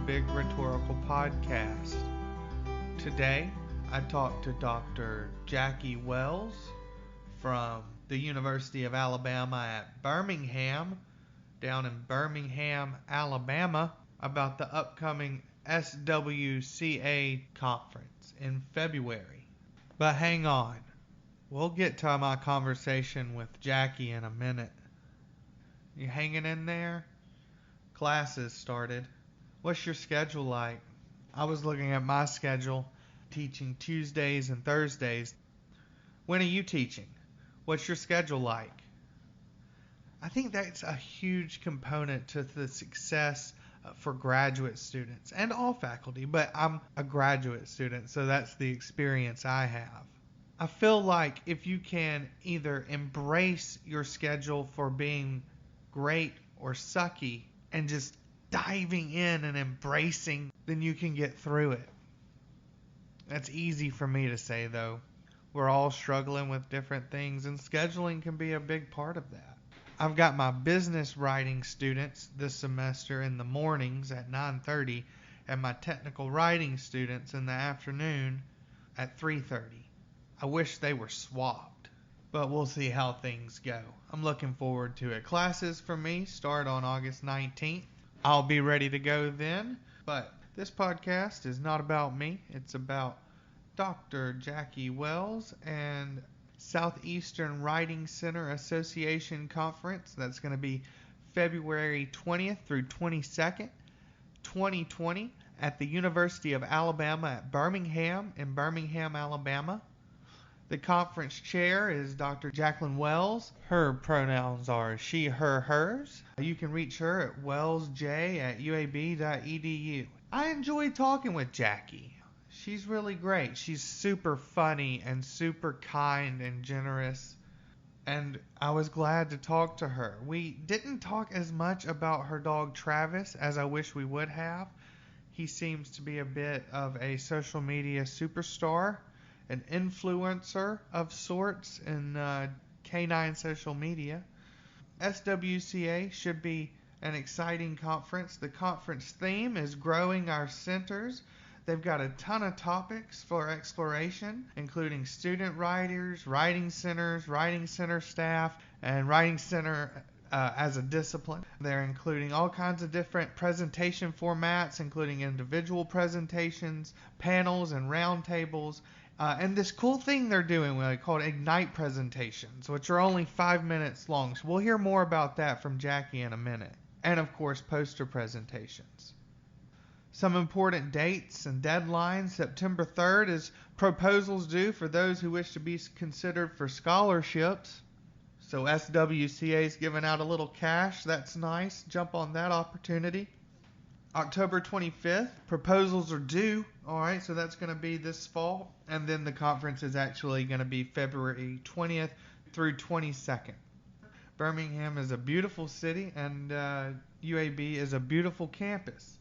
Big Rhetorical podcast. Today, I talked to Dr. Jaci Wells from the University of Alabama at Birmingham, down in Birmingham, Alabama, about the upcoming SWCA conference in February. But hang on, we'll get to my conversation with Jaci in a minute. You hanging in there? Classes started. What's your schedule like? I was looking at my schedule, teaching Tuesdays and Thursdays. When are you teaching? What's your schedule like? I think that's a huge component to the success for graduate students and all faculty, but I'm a graduate student, so that's the experience I have. I feel like if you can either embrace your schedule for being great or sucky and just diving in and embracing, then you can get through it. That's easy for me to say, though. We're all struggling with different things, and scheduling can be a big part of that. I've got my business writing students this semester in the mornings at 9:30 and my technical writing students in the afternoon at 3:30. I wish they were swapped, but we'll see how things go. I'm looking forward to it. Classes for me start on August 19th. I'll be ready to go then, but this podcast is not about me. It's about Dr. Jaci Wells and Southeastern Writing Center Association Conference. That's going to be February 20th through 22nd, 2020 at the University of Alabama at Birmingham in Birmingham, Alabama. The conference chair is Dr. Jacqueline Wells. Her pronouns are she, her, hers. You can reach her at wellsj@uab.edu. I enjoy talking with Jaci. She's really great. She's super funny and super kind and generous. And I was glad to talk to her. We didn't talk as much about her dog Travis as I wish we would have. He seems to be a bit of a social media superstar, an influencer of sorts in canine social media. SWCA should be an exciting conference. The conference theme is growing our centers. They've got a ton of topics for exploration, including student writers, writing centers, writing center staff, and writing center as a discipline. They're including all kinds of different presentation formats, including individual presentations, panels, and roundtables. And this cool thing they're doing called Ignite presentations, which are only 5 minutes long. So we'll hear more about that from Jaci in a minute. And of course, poster presentations. Some important dates and deadlines. September 3rd is proposals due for those who wish to be considered for scholarships. So SWCA is giving out a little cash. That's nice. Jump on that opportunity. October 25th, proposals are due. All right, so that's going to be this fall. And then the conference is actually going to be February 20th through 22nd. Birmingham is a beautiful city, and UAB is a beautiful campus.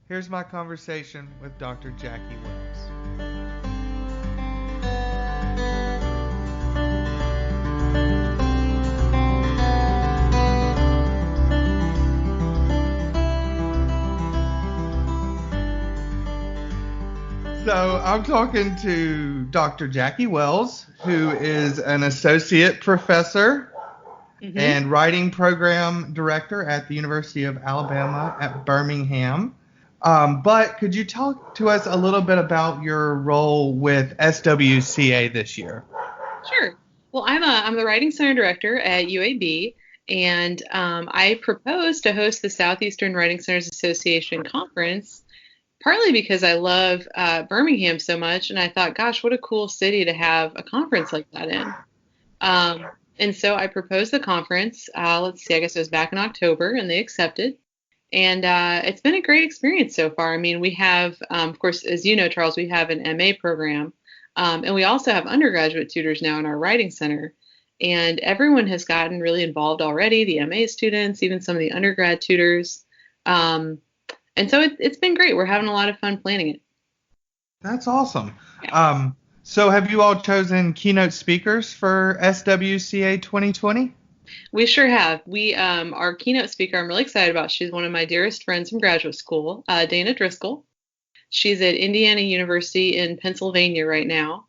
Here's my conversation with Dr. Jaci Wells. So I'm talking to Dr. Jaci Wells, who is an associate professor and writing program director at the University of Alabama at Birmingham. But could you talk to us a little bit about your role with SWCA this year? Sure. Well, I'm the writing center director at UAB, and I proposed to host the Southeastern Writing Centers Association conference, partly because I love Birmingham so much, and I thought, gosh, what a cool city to have a conference like that in. And so I proposed the conference. I guess it was back in October, and they accepted. And it's been a great experience so far. I mean, we have, of course, as you know, Charles, we have an MA program, and we also have undergraduate tutors now in our writing center. And everyone has gotten really involved already, the MA students, even some of the undergrad tutors. And so it's been great. We're having a lot of fun planning it. That's awesome. So have you all chosen keynote speakers for SWCA 2020? We sure have. Our keynote speaker, I'm really excited about. She's one of my dearest friends from graduate school, Dana Driscoll. She's at Indiana University in Pennsylvania right now.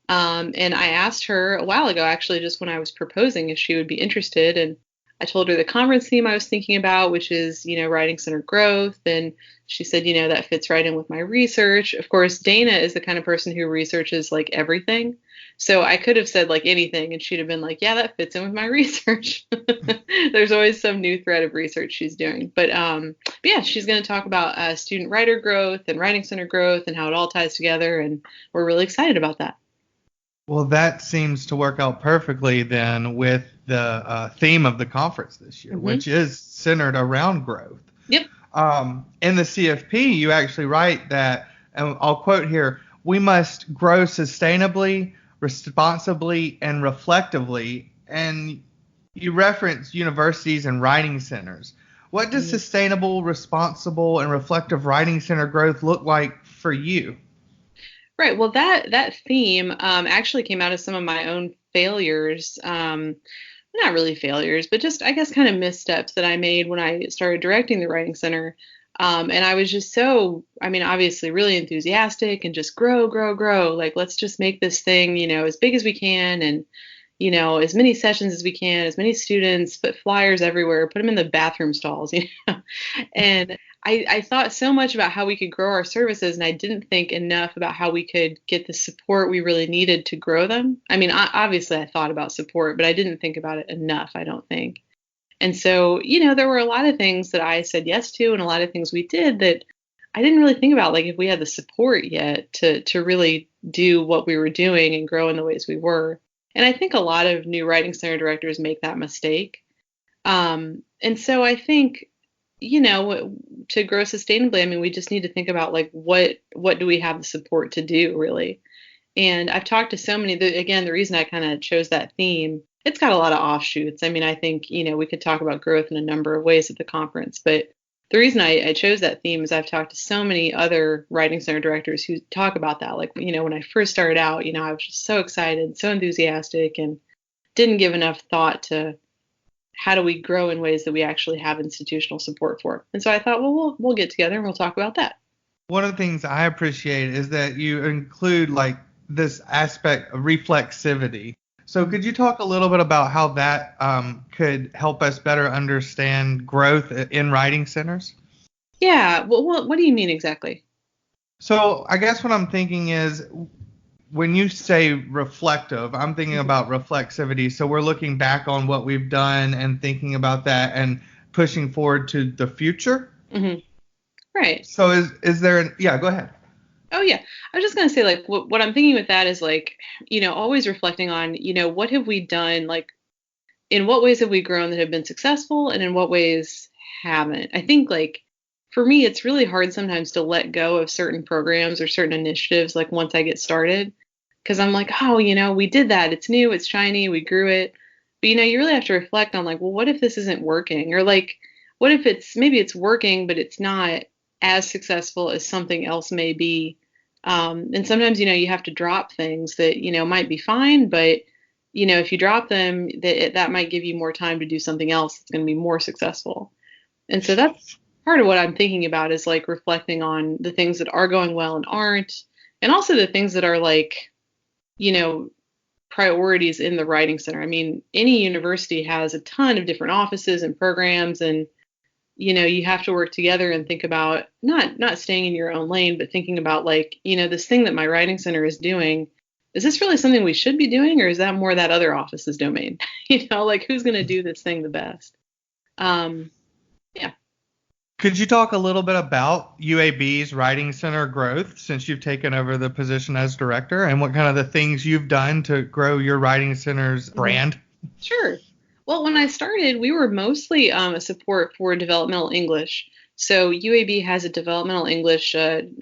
And I asked her a while ago, actually, just when I was proposing, if she would be interested. And I told her the conference theme I was thinking about, which is, writing center growth. And she said, that fits right in with my research. Of course, Dana is the kind of person who researches like everything. So I could have said like anything, and she'd have been like, yeah, that fits in with my research. There's always some new thread of research she's doing. But yeah, she's going to talk about student writer growth and writing center growth and how it all ties together. And we're really excited about that. Well, that seems to work out perfectly then with the theme of the conference this year, Mm-hmm. which is centered around growth. Yep. In the CFP, you actually write that, and I'll quote here, we must grow sustainably, responsibly, and reflectively. And you reference universities and writing centers. What does sustainable, responsible, and reflective writing center growth look like for you? Right. Well, that theme actually came out of some of my own failures. Not really failures, but just I guess kind of missteps that I made when I started directing the Writing Center. And I was just so, I mean, obviously really enthusiastic and just grow, grow, grow. Like, let's just make this thing, as big as we can and, as many sessions as we can, as many students, put flyers everywhere, put them in the bathroom stalls, And I thought so much about how we could grow our services, and I didn't think enough about how we could get the support we really needed to grow them. I mean, obviously, I thought about support, but I didn't think about it enough, I don't think. And so, there were a lot of things that I said yes to, and a lot of things we did that I didn't really think about, like if we had the support yet to really do what we were doing and grow in the ways we were. And I think a lot of new writing center directors make that mistake. And so I think to grow sustainably, I mean, we just need to think about like what do we have the support to do really. And I've talked to so many. Again, the reason I kind of chose that theme, it's got a lot of offshoots. I mean, I think we could talk about growth in a number of ways at the conference, but the reason I chose that theme is I've talked to so many other writing center directors who talk about that. Like, when I first started out, I was just so excited, so enthusiastic, and didn't give enough thought to how do we grow in ways that we actually have institutional support for. And so I thought, well, we'll get together and we'll talk about that. One of the things I appreciate is that you include like this aspect of reflexivity. So could you talk a little bit about how that could help us better understand growth in writing centers? Yeah. Well, what do you mean exactly? So I guess what I'm thinking is when you say reflective, I'm thinking about reflexivity. So we're looking back on what we've done and thinking about that and pushing forward to the future. Mm-hmm. Right. So is there yeah, go ahead. Oh yeah. I was just gonna say like what I'm thinking with that is like, always reflecting on, what have we done, like in what ways have we grown that have been successful and in what ways haven't. I think like for me it's really hard sometimes to let go of certain programs or certain initiatives like once I get started. Because I'm like, oh, we did that. It's new, it's shiny, we grew it. But you really have to reflect on like, well, what if this isn't working? Or like, what if maybe it's working, but it's not as successful as something else may be. And sometimes, you have to drop things that, might be fine, but if you drop them, that might give you more time to do something else that's going to be more successful. And so that's part of what I'm thinking about is like reflecting on the things that are going well and aren't, and also the things that are like, priorities in the writing center. I mean, any university has a ton of different offices and programs, and you have to work together and think about not staying in your own lane, but thinking about like, this thing that my writing center is doing, is this really something we should be doing, or is that more that other office's domain? Like who's going to do this thing the best? Yeah. Could you talk a little bit about UAB's Writing Center growth since you've taken over the position as director and what kind of the things you've done to grow your Writing Center's brand? Sure. Well, when I started, we were mostly a support for developmental English. So UAB has a developmental English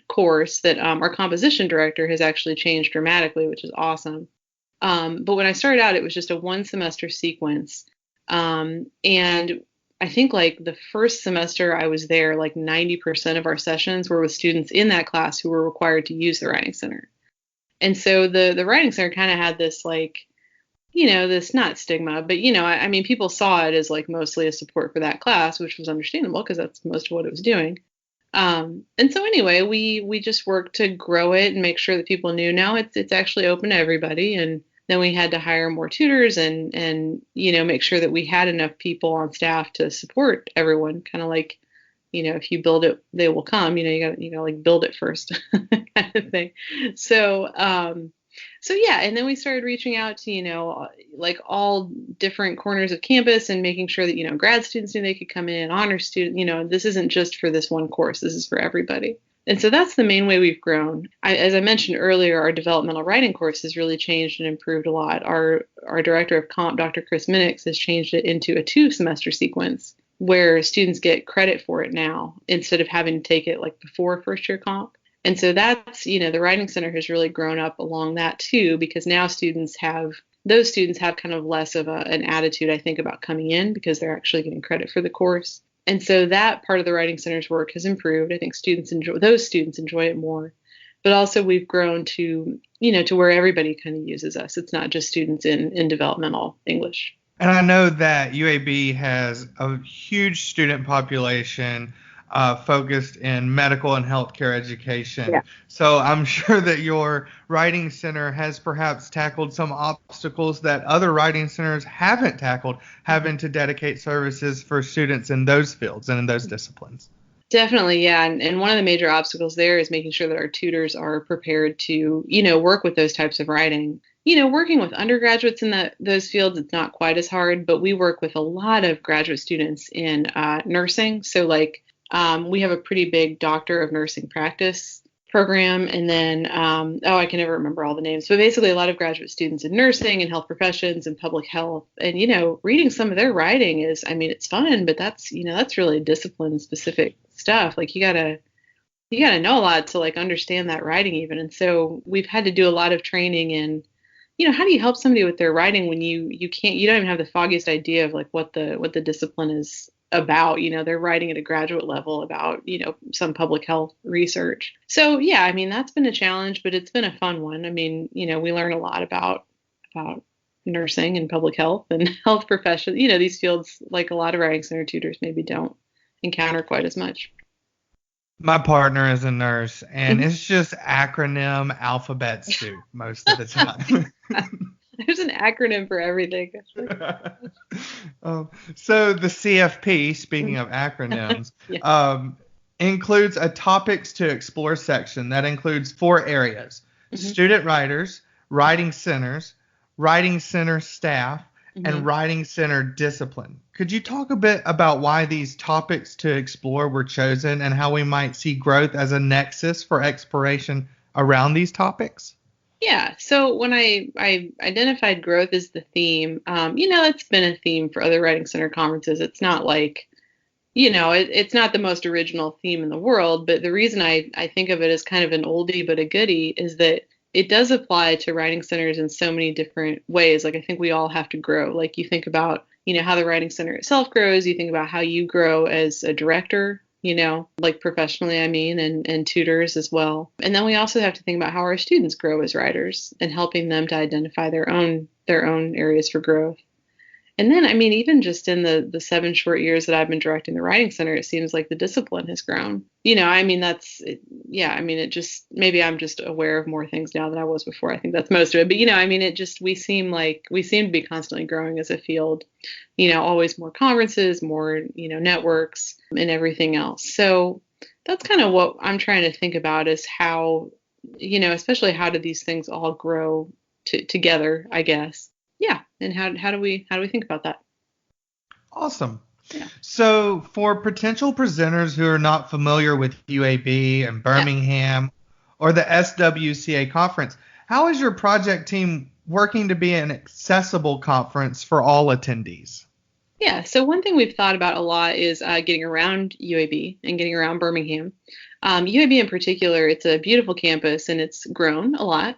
course that our composition director has actually changed dramatically, which is awesome. But when I started out, it was just a one semester sequence. And I think like the first semester I was there, like 90% of our sessions were with students in that class who were required to use the Writing Center. And so the Writing Center kind of had this like, this not stigma, but I mean, people saw it as like mostly a support for that class, which was understandable because that's most of what it was doing. And so anyway, we just worked to grow it and make sure that people knew now it's actually open to everybody. And then we had to hire more tutors and make sure that we had enough people on staff to support everyone. Kind of like, if you build it, they will come. You got like build it first kind of thing. So yeah, and then we started reaching out to, like all different corners of campus and making sure that, grad students knew they could come in, honor student, this isn't just for this one course, this is for everybody. And so that's the main way we've grown. As I mentioned earlier, our developmental writing course has really changed and improved a lot. Our director of comp, Dr. Chris Minix, has changed it into a 2-semester sequence where students get credit for it now instead of having to take it like before first year comp. And so that's, the Writing Center has really grown up along that too, because now those students have kind of less of an attitude, I think, about coming in because they're actually getting credit for the course. And so that part of the Writing Center's work has improved. I think those students enjoy it more. But also we've grown to, to where everybody kind of uses us. It's not just students in developmental English. And I know that UAB has a huge student population focused in medical and healthcare education. Yeah. So I'm sure that your writing center has perhaps tackled some obstacles that other writing centers haven't tackled, having to dedicate services for students in those fields and in those disciplines. Definitely, yeah. And one of the major obstacles there is making sure that our tutors are prepared to, work with those types of writing. Working with undergraduates in those fields, it's not quite as hard, but we work with a lot of graduate students in nursing. So like we have a pretty big doctor of nursing practice program. And then, I can never remember all the names, but basically a lot of graduate students in nursing and health professions and public health. And, reading some of their writing it's fun, but that's really discipline specific stuff. Like you gotta know a lot to like understand that writing even. And so we've had to do a lot of training in, how do you help somebody with their writing when you don't even have the foggiest idea of like what the discipline is about. They're writing at a graduate level about, some public health research. So yeah, that's been a challenge, but it's been a fun one. We learn a lot about nursing and public health and health professions. These fields, like a lot of writing center tutors maybe don't encounter quite as much. My partner is a nurse, and it's just acronym alphabet soup most of the time. There's an acronym for everything. So the CFP, speaking of acronyms, includes a topics to explore section that includes 4 areas: student writers, writing centers, writing center staff, and writing center discipline. Could you talk a bit about why these topics to explore were chosen and how we might see growth as a nexus for exploration around these topics? Yeah, so when I identified growth as the theme, it's been a theme for other Writing Center conferences. It's not like, it's not the most original theme in the world, but the reason I think of it as kind of an oldie but a goodie is that it does apply to writing centers in so many different ways. Like I think we all have to grow. Like you think about, how the Writing Center itself grows, you think about how you grow as a director, like professionally, and tutors as well. And then we also have to think about how our students grow as writers and helping them to identify their own areas for growth. And then, even just in the 7 short years that I've been directing the Writing Center, it seems like the discipline has grown. It just, maybe I'm just aware of more things now than I was before. I think that's most of it. But, we seem to be constantly growing as a field, always more conferences, more, networks and everything else. So that's kind of what I'm trying to think about is how, especially how do these things all grow together, I guess. Yeah, and how do we think about that? Awesome. Yeah. So for potential presenters who are not familiar with UAB and Birmingham or the SWCA conference, how is your project team working to be an accessible conference for all attendees? Yeah, so one thing we've thought about a lot is getting around UAB and getting around Birmingham. UAB in particular, it's a beautiful campus and it's grown a lot.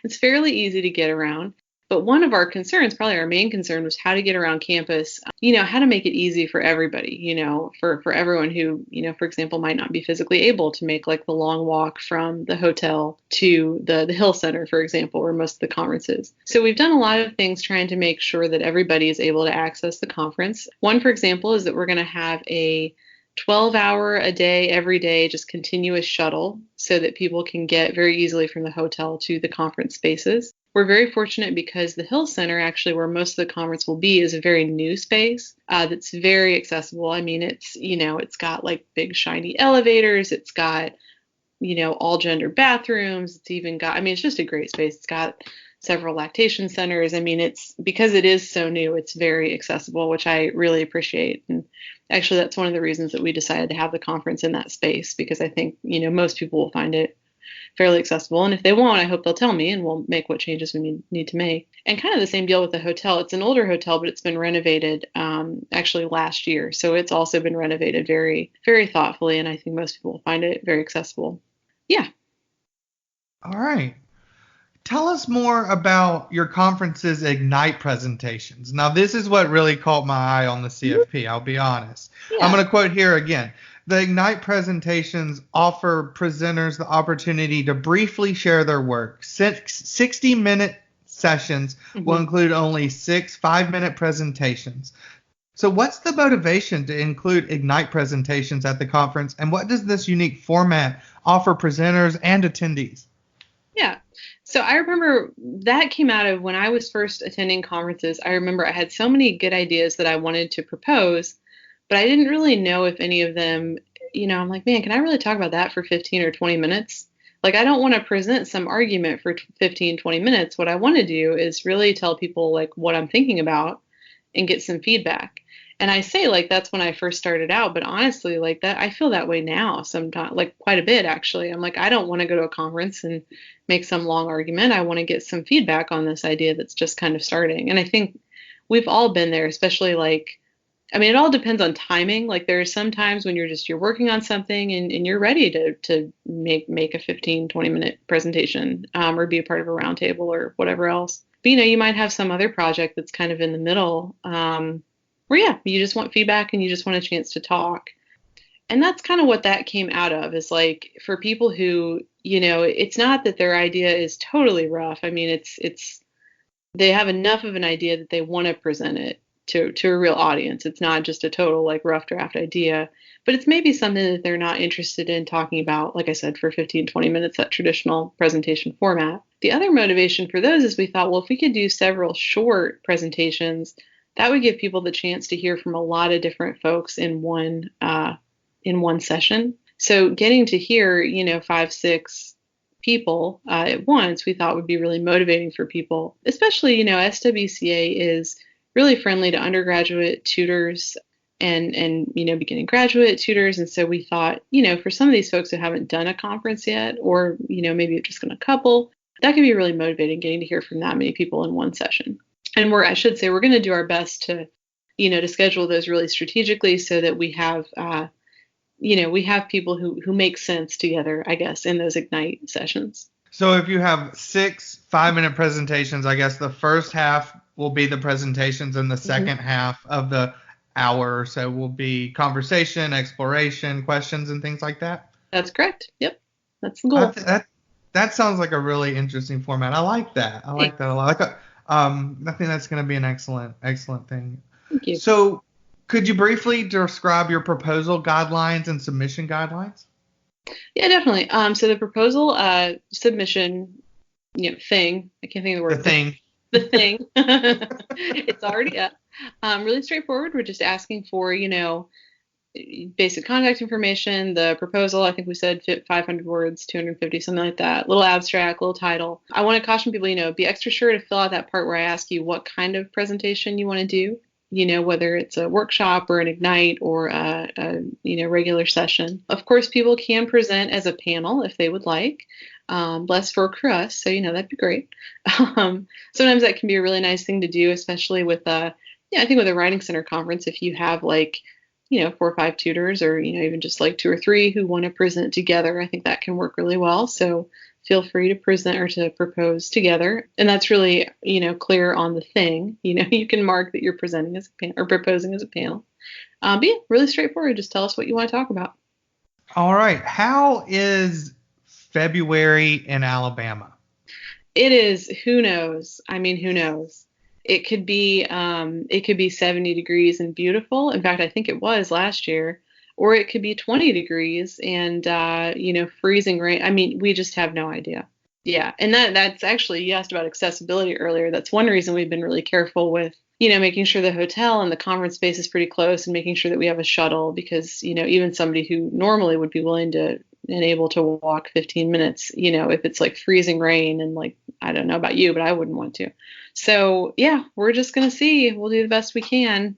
It's fairly easy to get around. But one of our concerns, probably our main concern, was how to get around campus, how to make it easy for everybody, for everyone who, for example, might not be physically able to make like the long walk from the hotel to the Hill Center, for example, where most of the conference is. So we've done a lot of things trying to make sure that everybody is able to access the conference. One, for example, is that we're going to have a 12-hour a day, every day, just continuous shuttle so that people can get very easily from the hotel to the conference spaces. We're very fortunate because the Hill Center, actually, where most of the conference will be, is a very new space that's very accessible. I mean, it's got like big shiny elevators. It's got, all gender bathrooms. It's just a great space. It's got several lactation centers. I mean, because it is so new, it's very accessible, which I really appreciate. And actually, that's one of the reasons that we decided to have the conference in that space, because I think, most people will find it fairly accessible. And if they won't, I hope they'll tell me and we'll make what changes we need to make. And kind of the same deal with the hotel. It's an older hotel, but it's been renovated actually last year. So it's also been renovated very, very thoughtfully. And I think most people will find it very accessible. Yeah. All right. Tell us more about your conference's Ignite presentations. Now, this is what really caught my eye on the CFP, I'll be honest. Yeah. I'm going to quote here again. The Ignite presentations offer presenters the opportunity to briefly share their work. 60-minute sessions will include only 6 5-minute presentations. So what's the motivation to include Ignite presentations at the conference, and what does this unique format offer presenters and attendees? Yeah. So I remember that came out of when I was first attending conferences. I remember I had so many good ideas that I wanted to propose, but I didn't really know if any of them, I'm like, man, can I really talk about that for 15 or 20 minutes? Like, I don't want to present some argument for 15, 20 minutes. What I want to do is really tell people like what I'm thinking about and get some feedback. And I say like that's when I first started out, but honestly, like that, I feel that way now sometimes, like quite a bit actually. I'm like, I don't want to go to a conference and make some long argument. I want to get some feedback on this idea that's just kind of starting. And I think we've all been there, especially it all depends on timing. Like there are some times when you're working on something and you're ready to make a 15, 20-minute presentation or be a part of a roundtable or whatever else. But you might have some other project that's kind of in the middle where you just want feedback and you just want a chance to talk. And that's kind of what that came out of, is like for people who, it's not that their idea is totally rough. I mean, it's they have enough of an idea that they want to present it to a real audience. It's not just a total like rough draft idea, but it's maybe something that they're not interested in talking about, like I said, for 15, 20 minutes, that traditional presentation format. The other motivation for those is we thought, well, if we could do several short presentations, that would give people the chance to hear from a lot of different folks in one session. So getting to hear, 5, 6 people at once, we thought would be really motivating for people. Especially, SWCA is really friendly to undergraduate tutors and beginning graduate tutors. And so we thought, for some of these folks who haven't done a conference yet, or maybe just gone a couple, that could be really motivating, getting to hear from that many people in one session. And we're going to do our best to, to schedule those really strategically so that we have, we have people who make sense together, I guess, in those Ignite sessions. So if you have 6 5-minute presentations, I guess the first half will be the presentations and the second half of the hour or so will be conversation, exploration, questions, and things like that? That's correct. Yep. That's the goal. That sounds like a really interesting format. I like that. I like that a lot. I think that's going to be an excellent thing. Thank you. So could you briefly describe your proposal guidelines and submission guidelines? Yeah, definitely. So the proposal submission, thing, I can't think of the word. The thing. It's already up. Really straightforward. We're just asking for, basic contact information, the proposal. I think we said 500 words, 250, something like that. Little abstract, little title. I want to caution people, be extra sure to fill out that part where I ask you what kind of presentation you want to do. Whether it's a workshop or an Ignite or a regular session. Of course, people can present as a panel if they would like. Less work for us, so that'd be great. Sometimes that can be a really nice thing to do, especially with I think with a writing center conference, if you have 4 or 5 tutors, or, even just like 2 or 3 who want to present together. I think that can work really well. So feel free to present or to propose together. And that's really, clear on the thing. You can mark that you're presenting as a panel or proposing as a panel. But yeah, really straightforward. Just tell us what you want to talk about. All right. How is February in Alabama? It is, who knows? I mean, who knows? It could be 70 degrees and beautiful. In fact, I think it was last year. Or it could be 20 degrees and freezing rain. I mean, we just have no idea. Yeah, and that's actually, you asked about accessibility earlier. That's one reason we've been really careful with, making sure the hotel and the conference space is pretty close, and making sure that we have a shuttle, because, even somebody who normally would be willing to and able to walk 15 minutes, if it's like freezing rain and, like, I don't know about you, but I wouldn't want to. So yeah, we're just going to see. We'll do the best we can.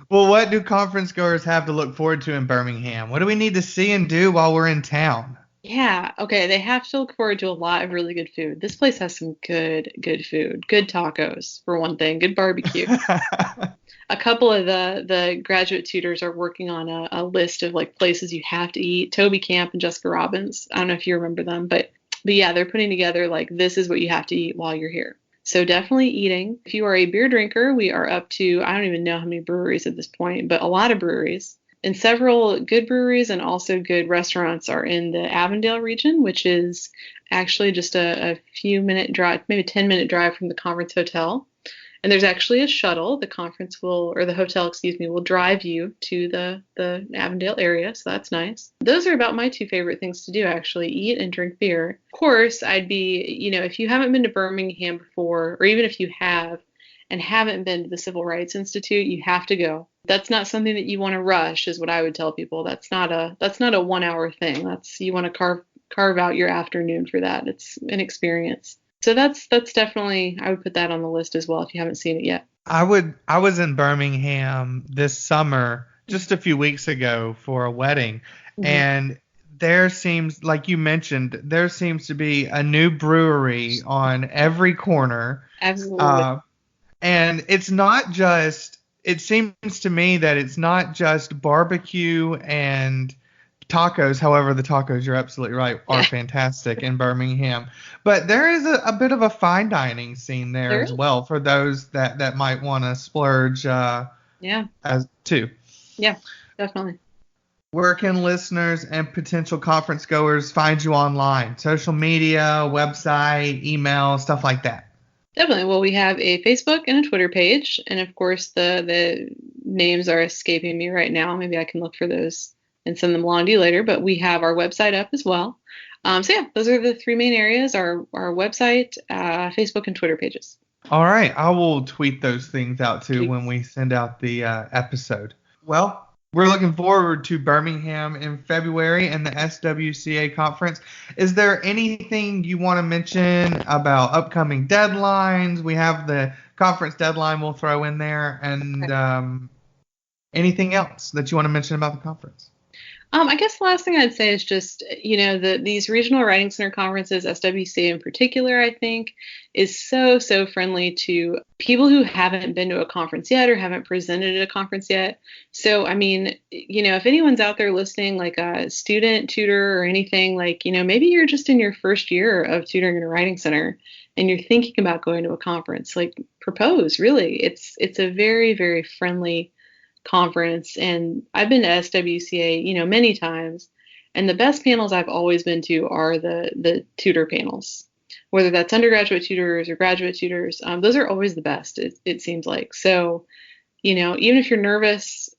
Well, what do conference goers have to look forward to in Birmingham? What do we need to see and do while we're in town? Yeah, okay. They have to look forward to a lot of really good food. This place has some good food. Good tacos, for one thing. Good barbecue. A couple of the graduate tutors are working on a list of, like, places you have to eat. Toby Camp and Jessica Robbins. I don't know if you remember them, but yeah, they're putting together, like, this is what you have to eat while you're here. So definitely eating. If you are a beer drinker, we are up to, I don't even know how many breweries at this point, but a lot of breweries. And several good breweries and also good restaurants are in the Avondale region, which is actually just a few minute drive, maybe 10-minute drive from the conference hotel. And there's actually a shuttle. The conference will, or the hotel, excuse me, will drive you to the Avondale area. So that's nice. Those are about my 2 favorite things to do, actually: eat and drink beer. Of course, I'd be, if you haven't been to Birmingham before, or even if you have and haven't been to the Civil Rights Institute, you have to go. That's not something that you want to rush, is what I would tell people. That's not a 1-hour thing. You want to carve out your afternoon for that. It's an experience. So that's definitely, I would put that on the list as well if you haven't seen it yet. I was in Birmingham this summer, just a few weeks ago, for a wedding, and there seems, like you mentioned, there seems to be a new brewery on every corner. Absolutely. And it's not just, it seems to me that it's not just barbecue and tacos. However, the tacos, you're absolutely right, are fantastic in Birmingham. But there is a bit of a fine dining scene there as well for those that might want to splurge as too. Yeah, definitely. Where can listeners and potential conference goers find you online? Social media, website, email, stuff like that. Definitely. Well, we have a Facebook and a Twitter page, and of course the names are escaping me right now. Maybe I can look for those and send them along to you later. But we have our website up as well. So yeah, those are the 3 main areas: our website, Facebook, and Twitter pages. All right, I will tweet those things out too when we send out the episode. Well, we're looking forward to Birmingham in February and the SWCA conference. Is there anything you want to mention about upcoming deadlines? We have the conference deadline we'll throw in there, and anything else that you want to mention about the conference? I guess the last thing I'd say is just, these regional writing center conferences, SWCA in particular, I think, is so friendly to people who haven't been to a conference yet or haven't presented at a conference yet. So, I mean, if anyone's out there listening, like a student, tutor, or anything, like, maybe you're just in your first year of tutoring in a writing center and you're thinking about going to a conference, like, propose, really. It's a very, very friendly conference, and I've been to SWCA, many times, and the best panels I've always been to are the tutor panels, whether that's undergraduate tutors or graduate tutors. Those are always the best, it seems like. So, even if you're nervous,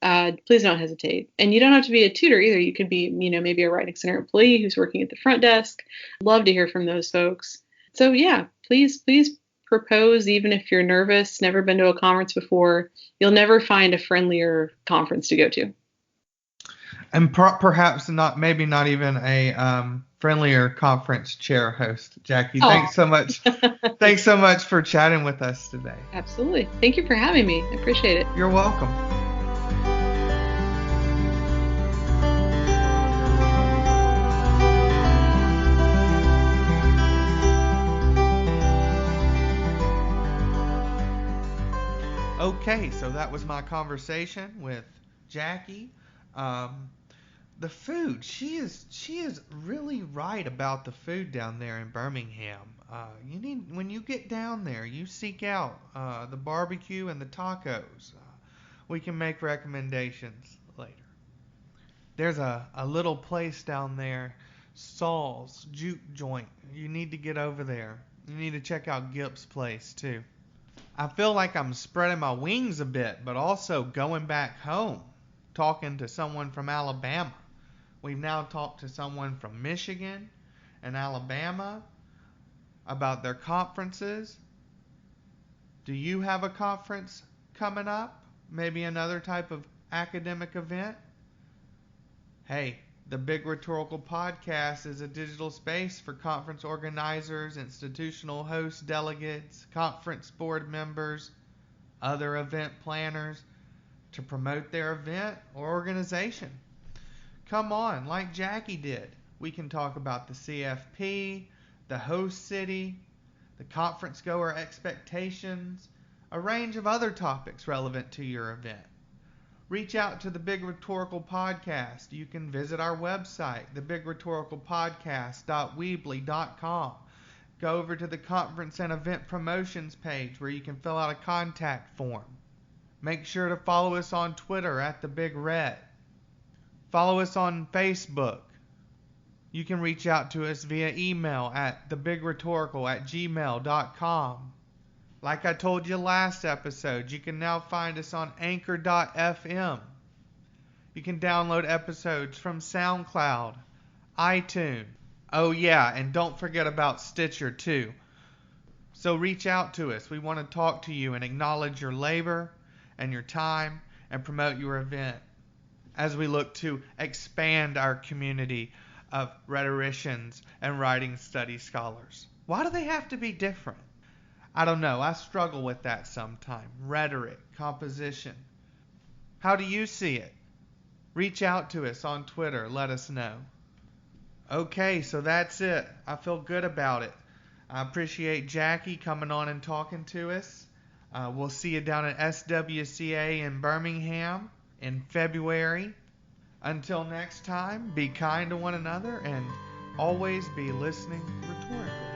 please don't hesitate. And you don't have to be a tutor either. You could be, maybe a writing center employee who's working at the front desk. Love to hear from those folks. So yeah, please propose, even if you're nervous, never been to a conference before. You'll never find a friendlier conference to go to. And perhaps maybe not even a friendlier conference chair host. Jaci, thanks so much. Thanks so much for chatting with us today. Absolutely. Thank you for having me. I appreciate it. You're welcome. Okay, so that was my conversation with Jaci. Um, the food. She is really right about the food down there in Birmingham. You need when you get down there, you seek out the barbecue and the tacos. We can make recommendations later. There's a little place down there, Saul's Juke Joint. You need to get over there. You need to check out Gip's place too. I feel like I'm spreading my wings a bit, but also going back home, talking to someone from Alabama. We've now talked to someone from Michigan and Alabama about their conferences. Do you have a conference coming up? Maybe another type of academic event? Hey, the Big Rhetorical Podcast is a digital space for conference organizers, institutional hosts, delegates, conference board members, other event planners to promote their event or organization. Come on, like Jaci did. We can talk about the CFP, the host city, the conference goer expectations, a range of other topics relevant to your event. Reach out to the Big Rhetorical Podcast. You can visit our website, thebigRhetoricalPodcast.weebly.com. Go over to the conference and event promotions page where you can fill out a contact form. Make sure to follow us on Twitter at The Big Red. Follow us on Facebook. You can reach out to us via email at thebigRhetorical@gmail.com. Like I told you last episode, you can now find us on Anchor.fm. You can download episodes from SoundCloud, iTunes. Oh yeah, and don't forget about Stitcher too. So reach out to us. We want to talk to you and acknowledge your labor and your time and promote your event as we look to expand our community of rhetoricians and writing study scholars. Why do they have to be different? I don't know. I struggle with that sometimes. Rhetoric, composition. How do you see it? Reach out to us on Twitter. Let us know. Okay, so that's it. I feel good about it. I appreciate Jaci coming on and talking to us. We'll see you down at SWCA in Birmingham in February. Until next time, be kind to one another and always be listening rhetorically.